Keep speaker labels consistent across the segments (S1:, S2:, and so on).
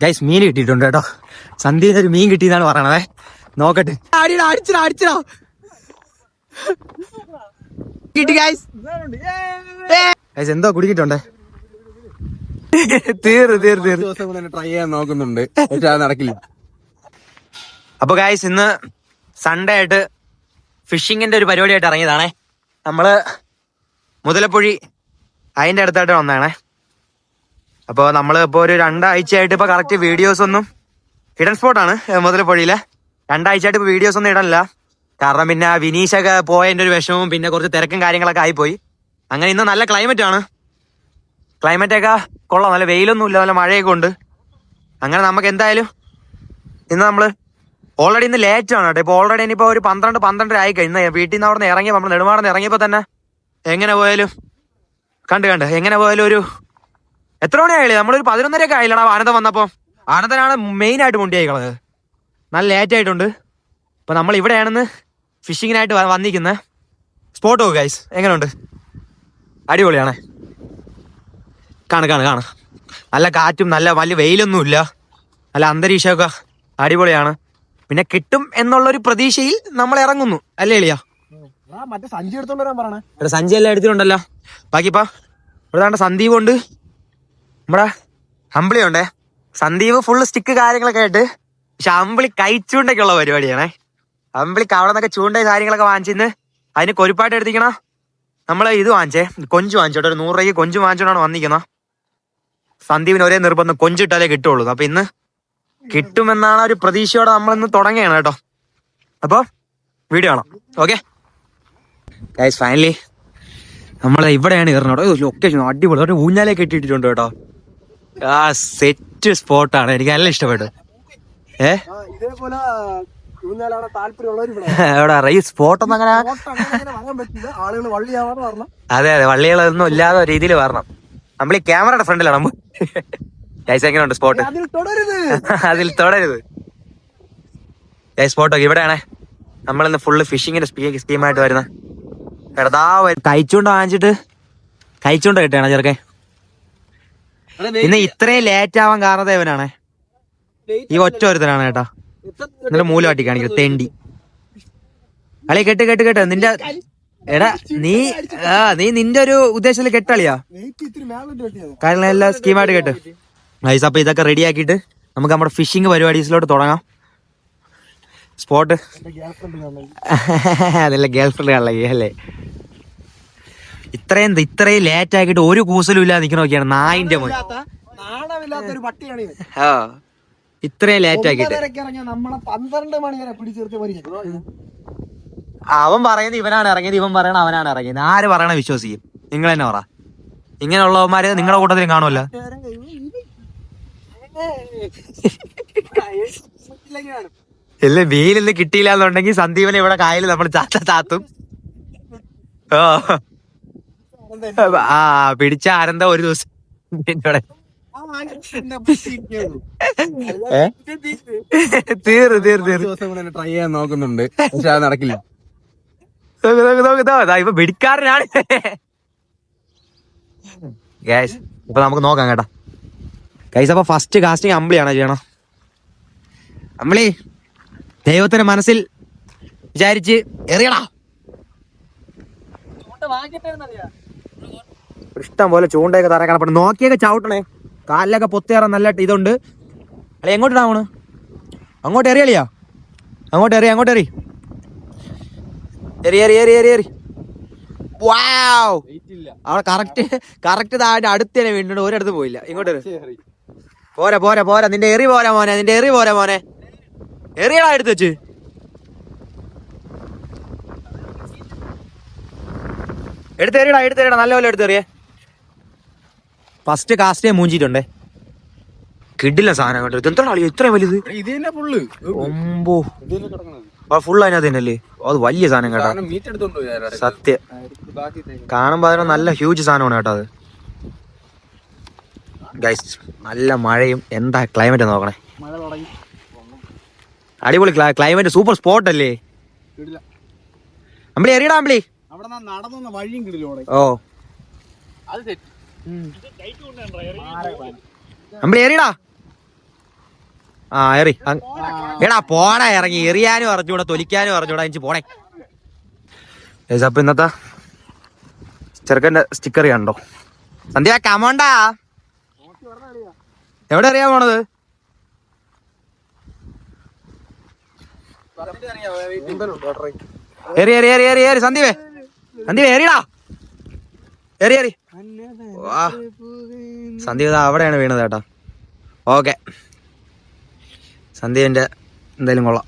S1: Guys മീൻ കിട്ടിയിട്ടുണ്ട് കേട്ടോ. സന്ധ്യയിൽ ഒരു മീൻ കിട്ടിയെന്നാണ് പറയണതേ. നോക്കട്ടെ. അടിച്ചിടാ കിട്ടി ഗൈസ്. എന്തോ കുടിക്കിട്ടുണ്ട്. തീർന്നു
S2: ട്രൈ ചെയ്യാൻ നോക്കുന്നുണ്ട്, നടക്കില്ല.
S1: അപ്പൊ ഗൈസ് ഇന്ന് സൺഡേ ആയിട്ട് ഫിഷിങ്ങിന്റെ ഒരു പരിപാടിയായിട്ട് ഇറങ്ങിയതാണേ. നമ്മള് മുതലപ്പുഴി അതിന്റെ അടുത്തായിട്ട് വന്നതാണേ. അപ്പോൾ നമ്മൾ ഇപ്പോൾ ഒരു 2 ആഴ്ചയായിട്ട് ഇപ്പൊ കറക്റ്റ് വീഡിയോസ് ഒന്നും ഹിഡൻ സ്പോട്ടാണ് മുതലപ്പുഴയിലെ. 2 ആഴ്ചയായിട്ട് ഇപ്പൊ വീഡിയോസ് ഒന്നും ഇടണില്ല. കാരണം പിന്നെ വിനീഷൊക്കെ പോയതിന്റെ ഒരു വിഷമവും പിന്നെ കുറച്ച് തിരക്കും കാര്യങ്ങളൊക്കെ ആയിപ്പോയി. അങ്ങനെ ഇന്ന് നല്ല ക്ലൈമറ്റ് ആണ്. ക്ലൈമറ്റൊക്കെ കൊള്ളാം, നല്ല വെയിലൊന്നും ഇല്ല, നല്ല മഴയൊക്കെ ഉണ്ട്. അങ്ങനെ നമുക്ക് എന്തായാലും ഇന്ന് നമ്മള് ഓൾറെഡി ഇന്ന് ലേറ്റ് ആണ് കേട്ടോ. ഇപ്പോൾ ഓൾറെഡി ഇനിയിപ്പോൾ ഒരു 12 ആയി കഴിഞ്ഞു. വീട്ടിൽ നിന്ന് അവിടെ നിന്ന് ഇറങ്ങിയപ്പോൾ നമ്മൾ നെടുമാടന്ന് ഇറങ്ങിയപ്പോൾ തന്നെ എങ്ങനെ പോയാലും കണ്ട് എങ്ങനെ പോയാലും ഒരു എത്ര മണിയായില്ലേ, നമ്മളൊരു 11:30 ആയില്ലടാ ആനന്ദം വന്നപ്പോൾ. ആനന്ദനാണ് മെയിനായിട്ട് മുണ്ടിയായിക്കളത്. നല്ല ലേറ്റ് ആയിട്ടുണ്ട്. ഇപ്പം നമ്മൾ ഇവിടെയാണെന്ന് ഫിഷിങ്ങിനായിട്ട് വന്നിരിക്കുന്നത്. സ്പോട്ട് നോക്ക് ഗൈസ്, എങ്ങനെയുണ്ട്? അടിപൊളിയാണേ. കാണ നല്ല കാറ്റും നല്ല വലിയ വെയിലൊന്നുമില്ല, നല്ല അന്തരീക്ഷമൊക്കെ അടിപൊളിയാണ്. പിന്നെ കിട്ടും എന്നുള്ളൊരു പ്രതീക്ഷയിൽ നമ്മൾ ഇറങ്ങുന്നു അല്ലേ എളിയാ? സഞ്ചി എല്ലാം എടുത്തിട്ടുണ്ടല്ലോ. ബാക്കിപ്പാ ഇവിടെ സന്ദീപ് ഉണ്ട്, നമ്മുടെ അമ്പിളി ഉണ്ടേ. സന്ദീപ് ഫുള്ള് സ്റ്റിക്ക് കാര്യങ്ങളൊക്കെ ആയിട്ട്. പക്ഷെ അമ്പിളി കൈച്ചൂണ്ടൊക്കെ ഉള്ള പരിപാടിയാണേ. അമ്പിളിക്ക് അവിടെ നിന്നൊക്കെ ചൂണ്ട കാര്യങ്ങളൊക്കെ വാങ്ങിച്ചിന്ന് അതിന് കൊരുപ്പായിട്ട് എടുത്തിക്കണ. നമ്മള് ഇത് വാങ്ങിച്ചേ, കൊഞ്ച് വാങ്ങിച്ചോട്ടെ. ഒരു 100 രൂപയ്ക്ക് കൊഞ്ച് വാങ്ങിച്ചോണ്ടാണ് വന്നിരിക്കുന്നത്. സന്ദീപിന് ഒരേ നിർബന്ധം, കൊഞ്ചിട്ടാലേ കിട്ടുള്ളൂ. അപ്പൊ ഇന്ന് കിട്ടുമെന്നാണ് ഒരു പ്രതീക്ഷയോടെ നമ്മളിന്ന് തുടങ്ങുകയാണ് കേട്ടോ. അപ്പൊ വീഡിയോ കാണാം. ഓക്കെ ഗൈസ്, ഫൈനലി നമ്മൾ ഇവിടെയാണ് കയറുന്നത്. ലൊക്കേഷൻ അടിപൊളി, ഒരു ഊഞ്ഞാലൊക്കെ ഇട്ടിട്ടുണ്ട് കേട്ടോ. ആ സെറ്റ് സ്പോട്ടാണ്, എനിക്ക് നല്ല ഇഷ്ടപ്പെട്ടു. എവിടെ ഈ സ്പോട്ടൊന്നും അങ്ങനെ അതെ വള്ളികളൊന്നും ഇല്ലാത്ത രീതിയിൽ വരണം. നമ്മൾ ഈ ക്യാമറയുടെ ഫ്രണ്ടിലാണ് നമ്മൾ. ഗൈസ് എങ്ങനെയുണ്ട് സ്പോട്ട്? അതിൽ തുടരുത് സ്പോട്ടൊക്കെ ഇവിടെയാണേ. നമ്മളിന്ന് ഫുള്ള് ഫിഷിങ്ങിന്റെ സ്കീമായിട്ട് വരുന്ന എടാ കഴിച്ചോണ്ട് വാങ്ങിച്ചിട്ട് കഴിച്ചോണ്ട് കിട്ടുകയാണ് ചെറുക്കെ. ഇന്ന് ഇത്രയും ലേറ്റ് ആവാൻ കാരണം ഇവനാണേ, ഈ ഒറ്റ ഒരുത്തനാണ് കേട്ടാ. എന്നിട്ട് മൂല കാട്ടി കാണിക്കും തെണ്ടി. അളി കെട്ട് നിന്റെ എടാ നീ നിന്റെ ഒരു ഉദ്ദേശത്തിൽ കെട്ടളിയാ. കാരണം എല്ലാം സ്കീമായിട്ട് കെട്ട് ഗൈസ്. അപ്പൊ ഇതൊക്കെ റെഡി ആക്കിയിട്ട് നമുക്ക് നമ്മുടെ ഫിഷിംഗ് പരിപാടീസിലോട്ട് തുടങ്ങാം. സ്പോട്ട് അതല്ല ഗേൾഫ്രണ്ട് കാണല്ലേ അല്ലേ? ഇത്രയും ലേറ്റ് ആക്കിയിട്ട് ഒരു കൂസലും ഇല്ലാതെ നിൽക്കണ നോക്കിയാണ് നായിന്റെ മോൻ. ആ ഇത്രയും ലേറ്റ് ആക്കിയിട്ട് അവൻ പറയുന്നത് ഇവനാണ് ഇറങ്ങിയത്, ഇവൻ പറയണ അവനാണ് ഇറങ്ങിയത്. ആര് പറയണ വിശ്വസിക്കും? നിങ്ങൾ തന്നെ പറ. ഇങ്ങനെയുള്ളവന്മാര് നിങ്ങളുടെ കൂട്ടത്തിലും കാണുമല്ല. ഇല്ല മീനിന്ന് കിട്ടിയില്ല എന്നുണ്ടെങ്കിൽ സന്ദീപനെ ഇവിടെ കായൽ നമ്മൾ ചാത്തും. ആ പിടിച്ച ആനന്ദ ഒരു ദിവസം തീർന്നു
S2: ട്രൈ ചെയ്യാൻ നോക്കുന്നുണ്ട്, പക്ഷെ അത് നടക്കില്ല.
S1: ഇപ്പൊ പിടിക്കാരനാണ് ഗൈസ്. ഇപ്പൊ നമുക്ക് നോക്കാം കേട്ടാ ഗൈസ്. അപ്പൊ ഫസ്റ്റ് കാസ്റ്റിംഗ് അമ്പിളിയാണോ ചെയ്യണം? അമ്പിളി ദൈവത്തിന്റെ മനസ്സിൽ വിചാരിച്ച് എറിയടാ. ഇഷ്ടം പോലെ ചൂണ്ടയൊക്കെ തറ കാണപ്പെടും. നോക്കിയൊക്കെ ചവിട്ടണേ, കാലിലൊക്കെ പൊത്തേറാൻ നല്ല ഇതുണ്ട്. അല്ലെ എങ്ങോട്ടിടാണ്? അങ്ങോട്ട് എറിയളിയാ, അങ്ങോട്ട് എറി എറി. വാവ്, അവിടെ കറക്റ്റ് താഴെ അടുത്ത് തന്നെ വീണ്ടുണ്ട്. ഒരിടത്ത് പോയില്ല. ഇങ്ങോട്ട് പോരാ നിന്റെ എറി പോരാ മോനെ. എറിയടാ എടുത്ത് വെച്ച്. എടുത്തെറിയടാ നല്ലപോലെ എടുത്തെറിയേ. ഫസ്റ്റ് കാസ്റ്റേ മൂഞ്ചിട്ടുണ്ടേ. കിടില സാധനം കേട്ടോ. ഇതെന്താണ് കളി ഇത്രയും വലുത്? ഒമ്പോ ഫുള്ള് അതിനകത്ത് തന്നെയല്ലേ? അത് വലിയ സാധനം കേട്ടോ, സത്യം. കാണുമ്പോ അതിന് നല്ല ഹ്യൂജ് സാധനമാണ് കേട്ടോ അത്. ഗൈസ് നല്ല മഴയും എന്താ ക്ലൈമറ്റ് നോക്കണേ. അടിപൊളി ക്ലൈമറ്റ്, സൂപ്പർ സ്പോട്ട് അല്ലേ? അമ്പിളി എറിയടാ അമ്പിളി. ഓ അമ്പിളി എറിയടാ. ആ എറി എടാ പോടാ ഇറങ്ങി എറിയാനും അറിഞ്ഞൂടാ തൊലിക്കാനും അറിഞ്ഞൂടാ എനിക്ക് പോണേ. അപ്പൊ ഇന്നത്തെ ചെറുക്കന്റെ സ്റ്റിക്കർ കണ്ടോ? സന്ധ്യ കമോണ്ടാ. എവിടെ അറിയാൻ പോണത്? എറി എറി എറി എറി എറി സന്ദീപേ സന്ദീപ് എറിയടാ എറി എറി. സന്ദീപ് അവിടെയാണ് വീണത് കേട്ടോ. ഓക്കെ സന്ദീപിന്റെ എന്തായാലും കൊള്ളാം.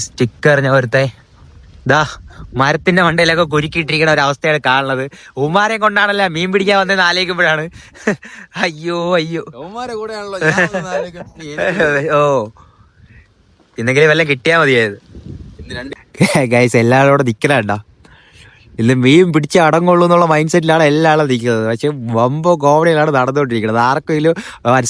S1: സ്റ്റിക്കർ ഞാൻ ഒരുത്തേ ഇതാ മരത്തിന്റെ മണ്ടയിലൊക്കെ കുരുക്കിയിട്ടിരിക്കുന്ന ഒരു അവസ്ഥയാണ് കാണുന്നത്. ഉമ്മാരെ കൊണ്ടാണല്ലോ മീൻ പിടിക്കാൻ വന്നതെന്ന് ആലോചിക്കുമ്പോഴാണ് അയ്യോ അയ്യോ. ഓ ഇന്നെങ്കിലും വല്ലതും കിട്ടിയാ മതിയായത്. ഗൈസ് എല്ലാവരോടും നിക്കലാണ്ടോ. ഇന്ന് മീൻ പിടിച്ച് അടങ്ങുള്ളൂ എന്നുള്ള മൈൻഡ് സെറ്റിലാണ് എല്ലാവരും നിൽക്കുന്നത്. പക്ഷെ വമ്പോ കോമഡിയിലാണ് നടന്നുകൊണ്ടിരിക്കുന്നത്. ആർക്കെങ്കിലും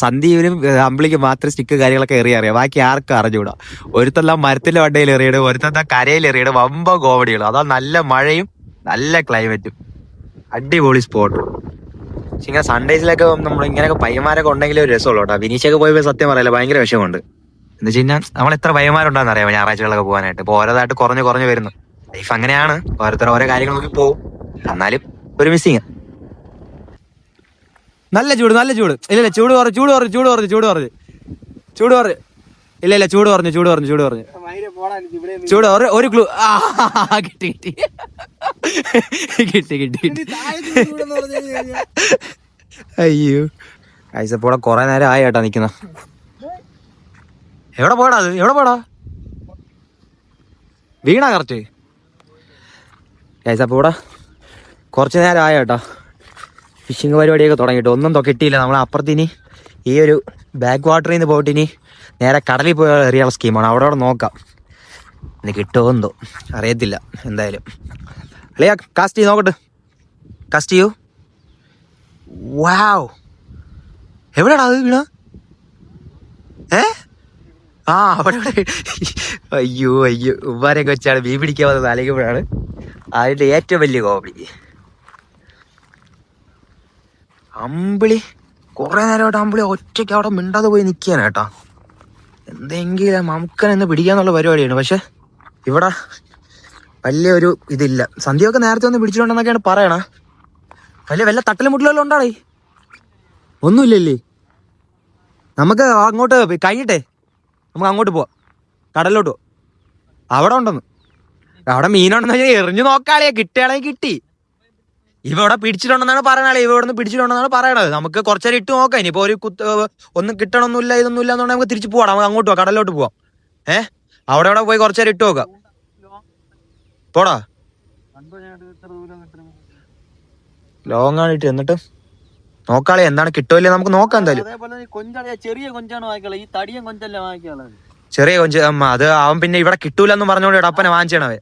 S1: സന്ദീപിനും അമ്പിളിക്കും മാത്രം സ്റ്റിക്ക് കാര്യങ്ങളൊക്കെ അറിയാം, ബാക്കി ആർക്കും അറിഞ്ഞുകൂടാ. ഒരുത്തെല്ലാം മരത്തിന്റെ വണ്ടയിൽ എറിയട്, ഒരുത്തെല്ലാം കരയിൽ എറിയട്. വമ്പോ കോമഡികൾ. അതാ നല്ല മഴയും നല്ല ക്ലൈമറ്റും അടിപൊളി സ്പോട്ട്. പക്ഷെ ഇങ്ങനെ സൺഡേസിലൊക്കെ നമ്മൾ ഇങ്ങനെയൊക്കെ പയ്യന്മാരൊക്കെ ഉണ്ടെങ്കിലേ ഒരു രസമുള്ളൂ കേട്ടോ. വിനീഷൊക്കെ പോയപ്പോൾ സത്യം പറയല്ല ഭയങ്കര വിഷമമുണ്ട്. എന്ന് വെച്ച് കഴിഞ്ഞാൽ നമ്മൾ എത്ര പയ്യന്മാരുണ്ടെന്ന് അറിയാമോ ഞായറാഴ്ചകളൊക്കെ പോകാനായിട്ട്. ഇപ്പോൾ ഓരോതായിട്ട് കുറഞ്ഞു വരുന്നു. ലൈഫ് അങ്ങനെയാണ്, ഓരോരുത്തർ ഓരോ കാര്യങ്ങളൊക്കെ പോവും. എന്നാലും ഒരു മിസ്സിങ്. നല്ല ചൂട് ഇല്ല ചൂട് കുറഞ്ഞു ഇല്ല ചൂട് ഒരു ക്ലൂ. കിട്ടി അയ്യോ ഐസപ്പോടെ കൊറേ നേരം ആയി കേട്ടാ നിക്കുന്ന. എവിടെ പോടാ വീണ കറക്റ്റ്. ഗൈസ് അപ്പോൾ ഇവിടെ കുറച്ച് നേരം ആയ കേട്ടോ ഫിഷിങ് പരിപാടിയൊക്കെ തുടങ്ങിയിട്ട്. ഒന്നും കിട്ടിയില്ല. നമ്മൾ അപ്പുറത്തിനി ഈ ഒരു ബാക്ക് വാട്ടറിൽ നിന്ന് പോയിട്ട് ഇനി നേരെ കടലിൽ പോയി എറിയാനുള്ള സ്കീമാണ്. അവിടെ നോക്കാം ഇനി കിട്ടുമോ എന്തോ അറിയത്തില്ല. എന്തായാലും അല്ലയാ കാസ്റ്റ് ചെയ്ത് നോക്കട്ടെ. കാസ്റ്റ് ചെയ്യൂ. വാവ് എവിടെയാടാ അത് വീണ? അവിടെ അയ്യോ ഉമ്മാരെയൊക്കെ വെച്ചാണ് മീൻ പിടിക്കാൻ വന്നത് ആലോചിക്കുമ്പോഴാണ് അതിന്റെ ഏറ്റവും വലിയ കോമഡി. അമ്പിളി കുറെ നേരമായിട്ട് അമ്പിളി ഒറ്റയ്ക്ക് അവിടെ മിണ്ടാതെ പോയി നിൽക്കുകയാണ് കേട്ടോ. എന്തെങ്കിലും മമുക്കനെന്ന് പിടിക്കാന്നുള്ള പരിപാടിയാണ്. പക്ഷെ ഇവിടെ വലിയൊരു ഇതില്ല. സന്ധ്യയൊക്കെ നേരത്തെ ഒന്ന് പിടിച്ചിട്ടുണ്ടെന്നൊക്കെയാണ് പറയണ. വല്ല തട്ടലും മുട്ടലെല്ലാം ഉണ്ടാടേ? ഒന്നുമില്ലല്ലേ? നമുക്ക് അങ്ങോട്ട് കഴിഞ്ഞിട്ടേ നമുക്ക് അങ്ങോട്ട് പോവാം, കടലിലോട്ട് പോവാം. അവിടെ ഉണ്ടെന്ന്, അവിടെ മീനുണ്ടെന്ന് വെച്ചാൽ എറിഞ്ഞു നോക്കാളിയാ. കിട്ടുകയാണെങ്കിൽ കിട്ടി. ഇവിടെ പിടിച്ചിട്ടുണ്ടെന്നാണ് പറയണേ. ഇവിടെ നിന്ന് പിടിച്ചിട്ടുണ്ടെന്നാണ് പറയണത്. നമുക്ക് കുറച്ചേരം ഇട്ട് നോക്കാം. ഇനിയിപ്പോൾ ഒരു ഒന്നും കിട്ടണമൊന്നുമില്ല ഇതൊന്നുമില്ല എന്നുണ്ടെങ്കിൽ നമുക്ക് തിരിച്ച് പോവാം. നമുക്ക് അങ്ങോട്ട് പോവാം, കടലിലോട്ട് പോവാം. അവിടെ പോയി കുറച്ചേരം ഇട്ട് നോക്കാം. പോടാ ലോങ് ആണിട്ട്. എന്നിട്ട് നോക്കാളെ എന്താണ് കിട്ടുമല്ലേ നമുക്ക് നോക്കാം. എന്തായാലും ചെറിയ കൊഞ്ച് അത് അവൻ പിന്നെ ഇവിടെ കിട്ടൂലെന്ന് പറഞ്ഞോണ്ട് അപ്പനെ വാങ്ങിച്ചണവേ.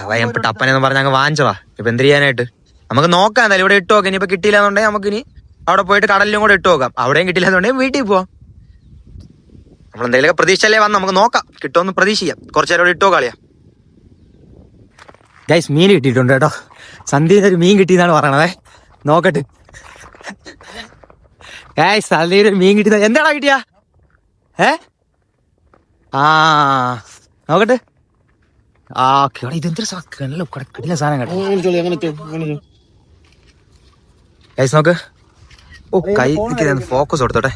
S1: അവയപ്പെട്ട് അപ്പനെന്ന് പറഞ്ഞ അങ്ങ് വാങ്ങിച്ചവാ. ഇപ്പൊ എന്ത് ചെയ്യാനായിട്ട് നമുക്ക് നോക്കാം. എന്തായാലും ഇവിടെ ഇട്ട് നോക്കാം. ഇനിയിപ്പോ കിട്ടിയില്ല എന്നുണ്ടെങ്കിൽ നമുക്ക് ഇനി അവിടെ പോയിട്ട് കടലിലും കൂടെ ഇട്ട് നോക്കാം. അവിടെയും കിട്ടില്ല എന്നുണ്ടെങ്കിൽ വീട്ടിൽ പോവാം. നമ്മൾ എന്തെങ്കിലുമൊക്കെ പ്രതീക്ഷയല്ലേ വന്ന് നമുക്ക് നോക്കാം. കിട്ടുമെന്ന് പ്രതീക്ഷിക്കാം. കുറച്ചേരം ഇവിടെ ഇട്ടോ കളിയാ. ഗൈസ് മീൻ കിട്ടിയിട്ടുണ്ട് കേട്ടോ. സന്ധ്യയിൽ ഒരു മീൻ കിട്ടിയെന്നാണ് പറയണതേ. നോക്കട്ടെ ഗൈസ്, സന്ധ്യയിൽ ഒരു മീൻ കിട്ടിയത്. എന്താടാ കിട്ടിയ? നോക്കട്ടെ. ഇതെന്തൊരു കിട്ടില്ല സാധനം കേട്ടോ. ഗൈസ് നോക്ക്. കൈ ഫോക്കസ് കൊടുത്തോട്ടെ.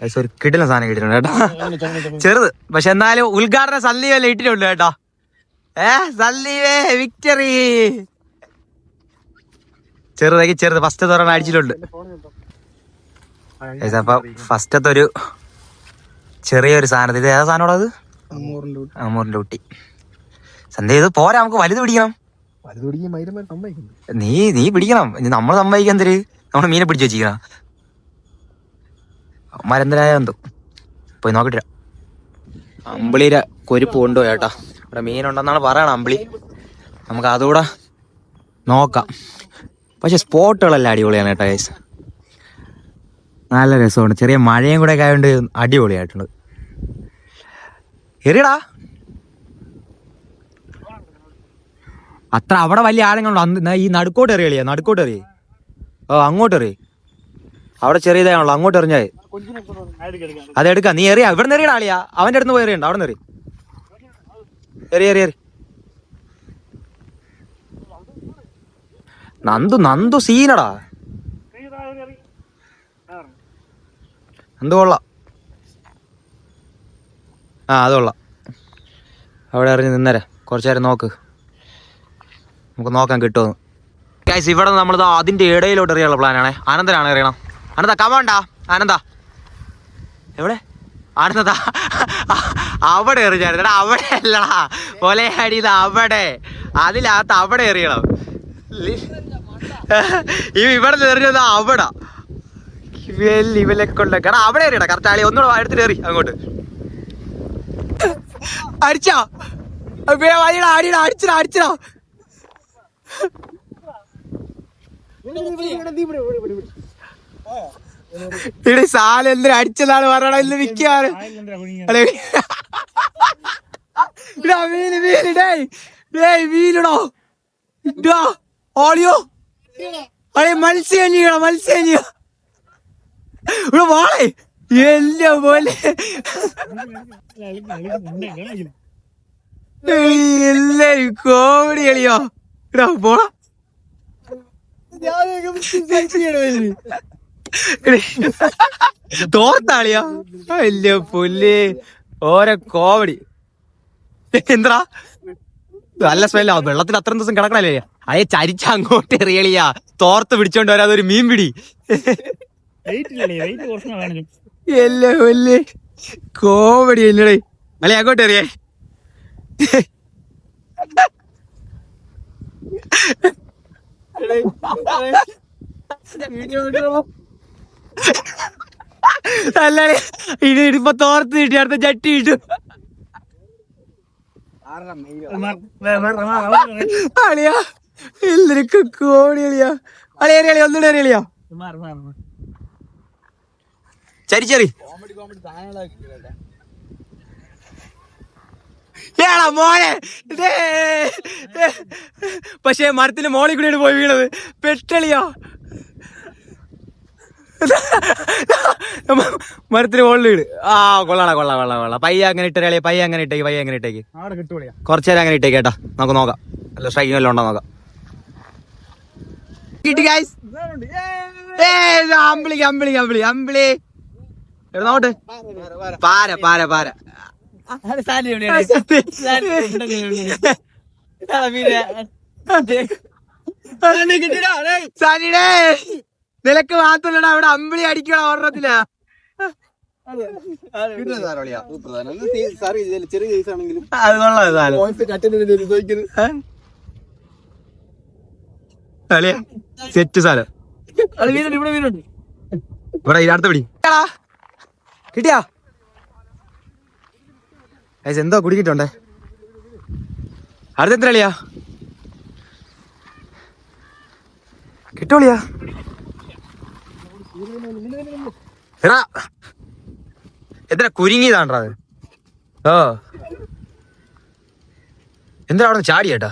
S1: ഗൈസ് ഒരു കിടിലൻ സാധനം കിട്ടിയിട്ടുണ്ട് കേട്ടോ. ചെറുത് പക്ഷെ എന്നാലും ഉദ്ഘാടന സന്ദീപല്ലേ ഇട്ടിട്ടുണ്ട് കേട്ടോ. സന്ദീപേ വിക്ടറി. ചെറുത് ഫസ്റ്റ് തുറന്ന് അടിച്ചിട്ടുണ്ട്. അപ്പൊ ഫസ്റ്റത്തെ ഒരു ചെറിയൊരു സാധനം. ഇത് ഏതാ സാധനം? അത് അമൂറിന്റെ കുട്ടി. സന്ധ്യ ഇത് പോരാ, നമുക്ക് വലുത് പിടിക്കണം. നീ പിടിക്കണം. നമ്മൾ സമ്മതിക്കാൻ തരും. നമ്മള് മീനെ പിടിച്ചു വെച്ചിരിക്കണം. മരന്തരായ എന്തോ പോയി നോക്കിട്ട. അമ്പിളിയുടെ കൊരുപ്പ് കൊണ്ടുപോയി കേട്ടാ. ഇവിടെ മീനുണ്ടെന്നാണ് പറയണം അമ്പിളി. നമുക്ക് അതുകൂടെ നോക്കാം. പക്ഷെ സ്പോട്ടുകളെല്ലാം അടിപൊളിയാണ് കേട്ടോ ഗൈസ്. നല്ല രസമുണ്ട്. ചെറിയ മഴയും കൂടെ ഒക്കെ ആയതുകൊണ്ട് അടിപൊളിയായിട്ടുണ്ട്. എറിയടാ. അത്ര അവിടെ വലിയ ആഴങ്ങളുണ്ടോ? ഈ നടുക്കോട്ട് എറിയളിയാ. നടുക്കോട്ട് എറിയേ. അങ്ങോട്ട് എറിയേ. അവിടെ ചെറിയതാണല്ലോ, അങ്ങോട്ട് എറിഞ്ഞായി. അതെടുക്കാം, നീ എറിയാ. ഇവിടെ നിന്ന് എറിയണ ആളിയാ, അവന്റെ അടുത്ത് പോയി എറിയണ്ട. അവിടെ നിന്ന് എറി എറി എറി എറി. നന്ദു സീനടാ. നന്ദു കൊള്ളാം. അത് കൊള്ളാം. അവിടെ എറിഞ്ഞ് നിന്നേരെ കുറച്ചു നേരം നോക്ക്, നമുക്ക് നോക്കാൻ കിട്ടുമെന്ന്. ഗൈസ് ഇവിടെ നമ്മൾ അതിന്റെ ഇടയിലോട്ട് എറിയാനുള്ള പ്ലാനാണ്. ആനന്ദനാണ് എറിയണം. ആനന്ദ കമാണ്ടാ. ആനന്ദ എവിടെ? ആനന്ദ അവിടെ എറിഞ്ഞായിരുന്നു. അവിടെ അല്ലടാ ഒലയടിയത്, അവിടെ അതിനകത്ത് അവിടെ എറിയണം. ഇവിടെ എറിഞ്ഞത് അവിടെ ഇവലൊക്കെ ഉണ്ട്. കാരണം അവിടെ എറിയണം കറക്റ്റ്. ആളി ഒന്നുകൂടെ എടുത്തിട്ട് എറി അങ്ങോട്ട്. അടിച്ചോ വഴിയുടെ അടിയടാ, അടിച്ചടാ അടിച്ചടാ. ഇവിടെ സാല എന്തിനാ അടിച്ചതാണ് പറയണ. ഇല്ല മിക്കാറ് വീലിടോ ഓളിയോ അളെ മത്സ്യം ഇവിടെ വാളെ എല്ലാം പോലെ എല്ലാരും കോമഡി കളിയോ. ഇടാ പോളാ തോർത്താളിയാ. അല്ല പുല്ല് ഓരോ കോമഡി. എന്താ നല്ല സ്മെല്ലാ. വെള്ളത്തിൽ അത്രയും ദിവസം കിടക്കണല്ലേ, അയെ ചരിച്ച അങ്ങോട്ട് എറിയളിയാ. തോർത്ത് പിടിച്ചോണ്ട് വരാതെ ഒരു മീൻ പിടി. എല്ലാ പുല്ല് കോമഡി അല്ലേ. അല്ലെ അങ്ങോട്ട് എറിയേ. അല്ലേ ഇത് ഇടിപ്പോ തോർത്ത് കിട്ടി, അടുത്ത ചട്ടി ഇട്ടു. അളിയാ എല്ലാവർക്കും കോടി അളിയാ. അളിയ അറിയാളിയാ, ഒന്നുകൂടെ അറിയാളിയാ. ചരിച്ചെറി ഏടാ മോനെ. പക്ഷേ മരത്തിന്റെ മോളിൽ കൂടെയാണ് പോയി വീണത്. പെട്ടളിയോ മരത്തിന് മുകളിൽ വീട്. കൊള്ളാടാ കൊള്ളാം. പയ്യ അങ്ങനെ ഇട്ടേ, പയ്യ അങ്ങനെ ഇട്ടേക്ക്. കുറച്ചു നേരം അങ്ങനെ ഇട്ടേക്ക് കേട്ടാ. നമുക്ക് നോക്കാം, അല്ല സ്ട്രൈക്കിംഗ് വല്ലതും ഉണ്ടോ നോക്കാം. കിട്ടി ഗൈസ്. Ambili not. പാര നിലക്ക് മാത്രല്ലടാ, അവിടെ അമ്പിളി അടിക്കണ ഓർമ്മത്തില്ല. അത് കൊള്ളാം. സെറ്റ് സാധനം. ഇവിടെ അടുത്ത പിടി കിട്ടിയാ. എന്തോ കുടിക്കിട്ടുണ്ടേ. അടുത്ത എത്ര കളിയാ കിട്ടോളിയാ. എടാ എത്ര കുരുങ്ങിയതാണ്ടാ അത്. എന്താ അവിടെ നിന്ന് ചാടിയേട്ടാ.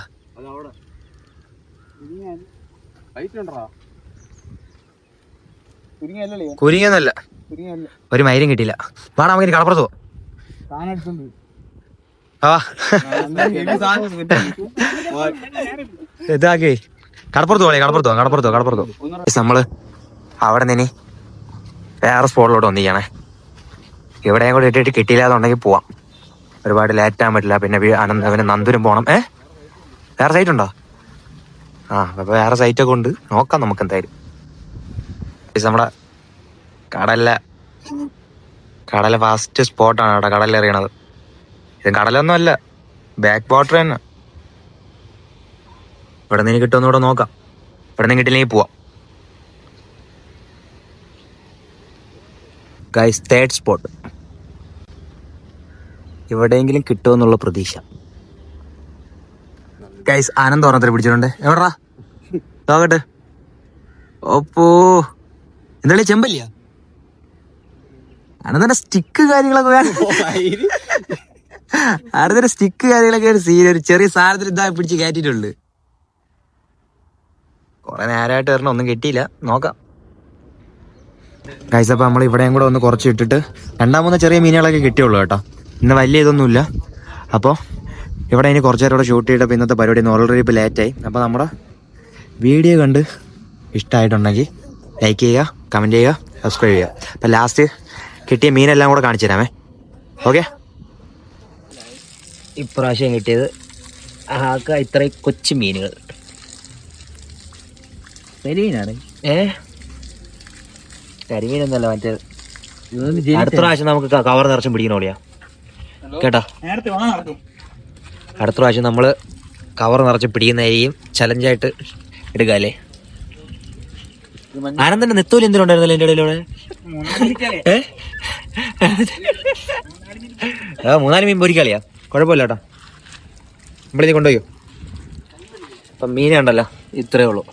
S1: കുരുങ്ങിയൊന്നല്ല, ഒരു മൈരും കിട്ടിയില്ല. വാടാ നമുക്ക് കളപ്പുറത്ത് പോവാം. ഇതാക്കി കടപ്പുറത്ത് നമ്മള് അവിടെ നിന്ന് വേറെ സ്പോട്ടിലോട്ട് വന്നിരിക്കണേ. എവിടെയും കൂടെ ഇട്ടിട്ട് കിട്ടിയില്ലാന്നുണ്ടെങ്കിൽ പോവാം. ഒരുപാട് ലേറ്റ് ആകാൻ പറ്റില്ല. പിന്നെ നന്ദുരും പോണം. വേറെ സൈറ്റ് ഉണ്ടോ? അപ്പൊ വേറെ സൈറ്റൊക്കെ ഉണ്ട്, നോക്കാം നമുക്ക് എന്തായാലും. നമ്മുടെ കടല ഫാസ്റ്റ് സ്പോട്ടാണ് അവിടെ കടലിൽ എറിയണത്. ഇത് കടലൊന്നും അല്ല, ബാക്ക് വാട്ടർ തന്നെ. ഇവിടെ നിന്ന് കിട്ടുമെന്ന് ഇവിടെ നോക്കാം. ഇവിടെ നിന്ന് കിട്ടില്ലെങ്കിൽ പോവാം. ഗൈസ് തേർഡ് സ്പോട്ട് എവിടെയെങ്കിലും കിട്ടുമെന്നുള്ള പ്രതീക്ഷ. ഗൈസ് ആനന്ദ് ഓർമ്മത്തിൽ പിടിച്ചിട്ടുണ്ട്. എവിടാ നോക്കട്ടെ. ഓപ്പോ എന്താ ചെമ്പല്ലിയാ? ആനന്ദന്റെ സ്റ്റിക്ക് കാര്യങ്ങളൊക്കെ ആനന്ദന്റെ സ്റ്റിക്ക് കാര്യങ്ങളൊക്കെ സീൻ. ഒരു ചെറിയ സാധനത്തിൽ ഇതാ പിടിച്ച് കയറ്റിട്ടുണ്ട്. കുറെ നേരമായിട്ട് വരണം, ഒന്നും കിട്ടിയില്ല. നോക്കാം. ഗൈസ് അപ്പോൾ നമ്മൾ ഇവിടെയും കൂടെ ഒന്ന് കുറച്ച് ഇട്ടിട്ട് രണ്ടാമൂന്ന് ചെറിയ മീനുകളൊക്കെ കിട്ടിയുള്ളൂ കേട്ടോ. ഇന്ന് വലിയ ഇതൊന്നുമില്ല. അപ്പോൾ ഇവിടെ ഇനി കുറച്ച് നേരം കൂടെ ഷൂട്ട് ചെയ്തപ്പോൾ ഇന്നത്തെ പരിപാടി ഒന്ന് ഓൾറെഡി ഇപ്പോൾ ലേറ്റായി. അപ്പോൾ നമ്മുടെ വീഡിയോ കണ്ട് ഇഷ്ടമായിട്ടുണ്ടെങ്കിൽ ലൈക്ക് ചെയ്യുക, കമൻറ്റ് ചെയ്യുക, സബ്സ്ക്രൈബ് ചെയ്യുക. അപ്പോൾ ലാസ്റ്റ് കിട്ടിയ മീനെല്ലാം കൂടെ കാണിച്ചു തരാമേ. ഓക്കെ, ഇപ്രാവശ്യം കിട്ടിയത് ആകെ ഇത്രയും കൊച്ചു മീനുകൾ.
S2: കരിമീനാണ്.
S1: കരിമീനൊന്നുമല്ല, മറ്റേ അടുത്ത പ്രാവശ്യം നമുക്ക് കവർ നിറച്ചും പിടിക്കണോളിയാ കേട്ടോ. അടുത്ത പ്രാവശ്യം നമ്മൾ കവർ നിറച്ച് പിടിക്കുന്നതായിരിക്കും ചലഞ്ചായിട്ട് എടുക്കുക അല്ലേ. ആനന്ദന്റെ നെത്തോലി എന്തിനുണ്ടായിരുന്നല്ലോ എൻ്റെ ഇടയിലൂടെ? 3-4 മീൻ പൊരിക്കാളിയാ, കുഴപ്പമില്ല കേട്ടോ. നമ്മളിത് കൊണ്ടുപോയോ? അപ്പം മീനുണ്ടല്ലോ ഇത്രയേ ഉള്ളൂ.